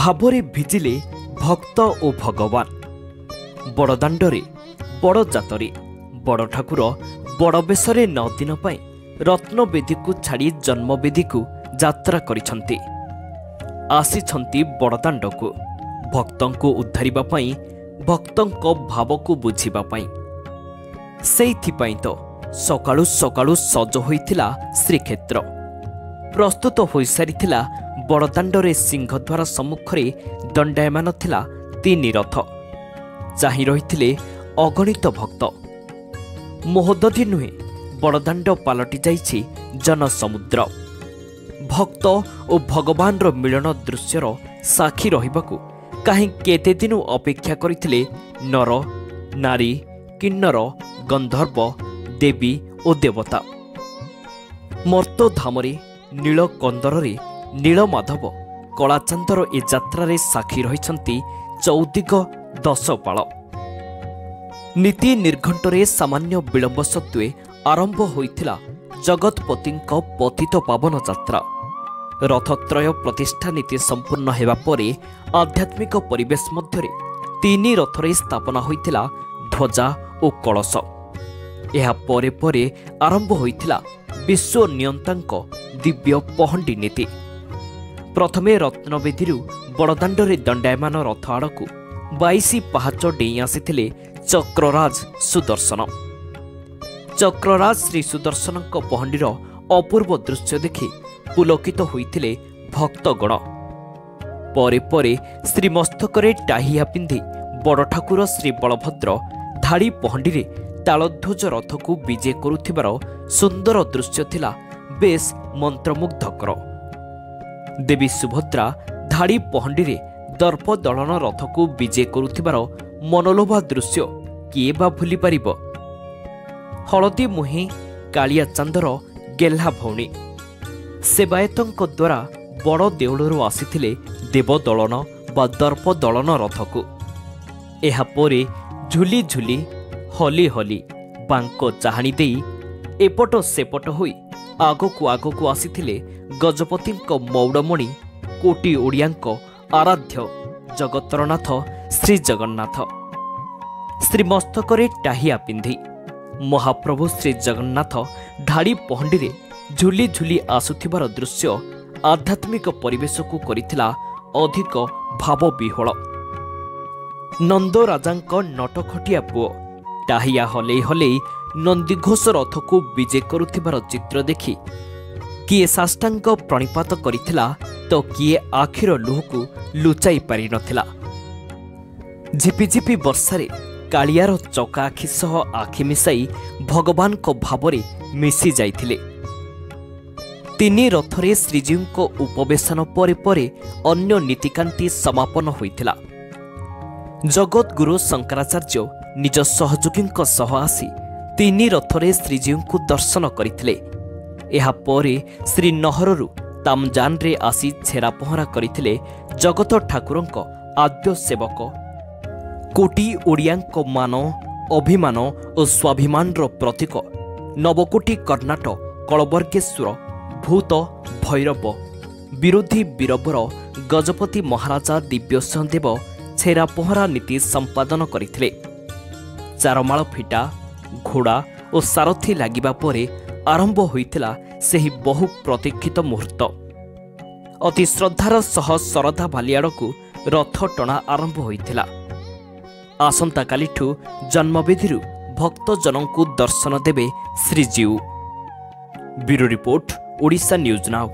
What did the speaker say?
ଭାବରେ ଭିଜିଲେ ଭକ୍ତ ଓ ଭଗବାନ। ବଡ଼ଦାଣ୍ଡରେ ବଡ଼ ଜାତରେ ବଡ଼ ଠାକୁର ବଡ଼ ବେଶରେ 9 ଦିନ ପାଇଁ ରତ୍ନବେଦୀକୁ ଛାଡ଼ି ଜନ୍ମବେଦୀକୁ ଯାତ୍ରା କରିଛନ୍ତି। ଆସିଛନ୍ତି ବଡ଼ଦାଣ୍ଡକୁ ଭକ୍ତଙ୍କୁ ଉଦ୍ଧାରିବା ପାଇଁ, ଭକ୍ତଙ୍କ ଭାବକୁ ବୁଝିବା ପାଇଁ। ସେଇଥିପାଇଁ ତ ସକାଳୁ ସକାଳୁ ସଜ ହୋଇଥିଲା ଶ୍ରୀକ୍ଷେତ୍ର। ପ୍ରସ୍ତୁତ ହୋଇସାରିଥିଲା ବଡ଼ଦାଣ୍ଡରେ ସିଂହଦ୍ୱାର ସମ୍ମୁଖରେ ଦଣ୍ଡାୟମାନ ଥିଲା 3 ରଥ। ଚାହିଁ ରହିଥିଲେ ଅଗଣିତ ଭକ୍ତ। ମହୋଦଧି ନୁହେଁ, ବଡ଼ଦାଣ୍ଡ ପାଲଟି ଯାଇଛି ଜନସମୁଦ୍ର। ଭକ୍ତ ଓ ଭଗବାନର ମିଳନ ଦୃଶ୍ୟର ସାକ୍ଷୀ ରହିବାକୁ କାହିଁ କେତେ ଦିନ ଅପେକ୍ଷା କରିଥିଲେ ନର, ନାରୀ, କିନ୍ନର, ଗନ୍ଧର୍ବ, ଦେବୀ ଓ ଦେବତା। ମର୍ତ୍ତ୍ୟଧାମରେ ନୀଳ କନ୍ଦରରେ ନୀଳମାଧବ କଳାଚାନ୍ଦର ଏ ଯାତ୍ରାରେ ସାକ୍ଷୀ ରହିଛନ୍ତି ଚୌଦିଗ ଦଶପାଳ। ନୀତି ନିର୍ଘଣ୍ଟରେ ସାମାନ୍ୟ ବିଳମ୍ବ ସତ୍ତ୍ୱେ ଆରମ୍ଭ ହୋଇଥିଲା ଜଗତପତିଙ୍କ ପତିତ ପାବନ ଯାତ୍ରା। ରଥତ୍ରୟ ପ୍ରତିଷ୍ଠା ନୀତି ସମ୍ପୂର୍ଣ୍ଣ ହେବା ପରେ ଆଧ୍ୟାତ୍ମିକ ପରିବେଶ ମଧ୍ୟରେ 3 ରଥରେ ସ୍ଥାପନା ହୋଇଥିଲା ଧ୍ୱଜା ଓ କଳସ। ଏହା ପରେ ପରେ ଆରମ୍ଭ ହୋଇଥିଲା ବିଶ୍ୱ ନିୟନ୍ତାଙ୍କ ଦିବ୍ୟ ପହଣ୍ଡି ନୀତି। ପ୍ରଥମେ ରତ୍ନବେଦୀରୁ ବଡ଼ଦାଣ୍ଡରେ ଦଣ୍ଡାୟମାନ ରଥ ଆଡ଼କୁ 22 ପାହାଚ ଡେଇଁ ଆସିଥିଲେ ଚକ୍ରରାଜ ସୁଦର୍ଶନ। ଚକ୍ରରାଜ ଶ୍ରୀ ସୁଦର୍ଶନଙ୍କ ପହଣ୍ଡିର ଅପୂର୍ବ ଦୃଶ୍ୟ ଦେଖି ପୁଲକିତ ହୋଇଥିଲେ ଭକ୍ତଗଣ। ପରେ ପରେ ଶ୍ରୀମସ୍ତକରେ ଟାହିଆ ପିନ୍ଧି ବଡ଼ ଠାକୁର ଶ୍ରୀ ବଳଭଦ୍ର ଧାଡ଼ି ପହଣ୍ଡିରେ ତାଳଧ୍ୱଜ ରଥକୁ ବିଜେ କରୁଥିବାର ସୁନ୍ଦର ଦୃଶ୍ୟ ଥିଲା ବେଶ୍ ମନ୍ତ୍ରମୁଗ୍ଧକର। ଦେବୀ ସୁଭଦ୍ରା ଧାଡ଼ି ପହଣ୍ଡିରେ ଦର୍ପଦଳନ ରଥକୁ ବିଜେ କରୁଥିବାର ମନଲୋଭା ଦୃଶ୍ୟ କିଏ ବା ଭୁଲିପାରିବ? ହଳଦୀ ମୁହିଁ କାଳିଆ ଚାନ୍ଦର ଗେହ୍ଲା ଭଉଣୀ ସେବାୟତଙ୍କ ଦ୍ୱାରା ବଡ଼ ଦେଉଳରୁ ଆସିଥିଲେ ଦେବଦଳନ ବା ଦର୍ପଦଳନ ରଥକୁ। ଏହାପରେ ଝୁଲି ଝୁଲି ହଲି ହଲି ବାଙ୍କ ଚାହାଣି ଦେଇ ଏପଟ ସେପଟ ହୋଇ ଆଗକୁ ଆଗକୁ ଆସିଥିଲେ ଗଜପତିଙ୍କ ମୌଡ଼ମଣି କୋଟି ଓଡ଼ିଆଙ୍କ ଆରାଧ୍ୟ ଜଗତରନାଥ ଶ୍ରୀଜଗନ୍ନାଥ। ଶ୍ରୀମସ୍ତକରେ ଟାହିଆ ପିନ୍ଧି ମହାପ୍ରଭୁ ଶ୍ରୀଜଗନ୍ନାଥ ଧାଡ଼ି ପହଣ୍ଡିରେ ଝୁଲି ଝୁଲି ଆସୁଥିବାର ଦୃଶ୍ୟ ଆଧ୍ୟାତ୍ମିକ ପରିବେଶକୁ କରିଥିଲା ଅଧିକ ଭାବବିହ୍ୱଳ। ନନ୍ଦରାଜାଙ୍କ ନଟଖଟିଆ ପୁଅ ଟାହିଆ ହଲେଇ ହଲେଇ ନନ୍ଦିଘୋଷ ରଥକୁ ବିଜେ କରୁଥିବାର ଚିତ୍ର ଦେଖି କିଏ ସାଷ୍ଟାଙ୍ଗ ପ୍ରଣିପାତ କରିଥିଲା ତ କିଏ ଆଖିର ଲୁହକୁ ଲୁଚାଇ ପାରିନଥିଲା। ଝିପିଝିପି ବର୍ଷାରେ କାଳିଆର ଚକା ଆଖି ସହ ଆଖି ମିଶାଇ ଭଗବାନଙ୍କ ଭାବରେ ମିଶି ଯାଇଥିଲେ। 3 ରଥରେ ଶ୍ରୀଜୀଉଙ୍କ ଉପବେଶନ ପରେ ପରେ ଅନ୍ୟ ନୀତିକାନ୍ତି ସମାପନ ହୋଇଥିଲା। ଜଗତଗୁରୁ ଶଙ୍କରାଚାର୍ଯ୍ୟ ନିଜ ସହଯୋଗୀଙ୍କ ସହ ଆସି 3 ରଥରେ ଶ୍ରୀଜୀଉଙ୍କୁ ଦର୍ଶନ କରିଥିଲେ। ଏହାପରେ ଶ୍ରୀନହରରୁ ତାମଜାନରେ ଆସି ଛେରା ପହଁରା କରିଥିଲେ ଜଗତ ଠାକୁରଙ୍କ ଆଦ୍ୟ ସେବକ, କୋଟି ଓଡ଼ିଆଙ୍କ ମାନ, ଅଭିମାନ ଓ ସ୍ୱାଭିମାନର ପ୍ରତୀକ ନବକୋଟି କର୍ଣ୍ଣାଟ କଳବର୍ଗେଶ୍ୱର ଭୂତ ଭୈରବ ବିରୋଧୀ ବୀରବର ଗଜପତି ମହାରାଜା ଦିବ୍ୟସିଂହଦେବ ଛେରା ପହଁରା ନୀତି ସମ୍ପାଦନ କରିଥିଲେ। ଚାରମାଳ ଫିଟା, ଘୋଡ଼ା ଓ ସାରଥୀ ଲାଗିବା ପରେ ଆରମ୍ଭ ହୋଇଥିଲା ସେହି ବହୁ ପ୍ରତୀକ୍ଷିତ ମୁହୂର୍ତ୍ତ। ଅତି ଶ୍ରଦ୍ଧାର ସହ ଶରଧା ବାଲିଆଡ଼କୁ ରଥ ଟଣା ଆରମ୍ଭ ହୋଇଥିଲା। ଆସନ୍ତାକାଲିଠୁ ଜନ୍ମବେଦୀରୁ ଭକ୍ତଜନଙ୍କୁ ଦର୍ଶନ ଦେବେ ଶ୍ରୀଜୀଉ। ବ୍ୟୁରୋ ରିପୋର୍ଟ, ଓଡ଼ିଶା ନ୍ୟୁଜ୍ ନାଉ।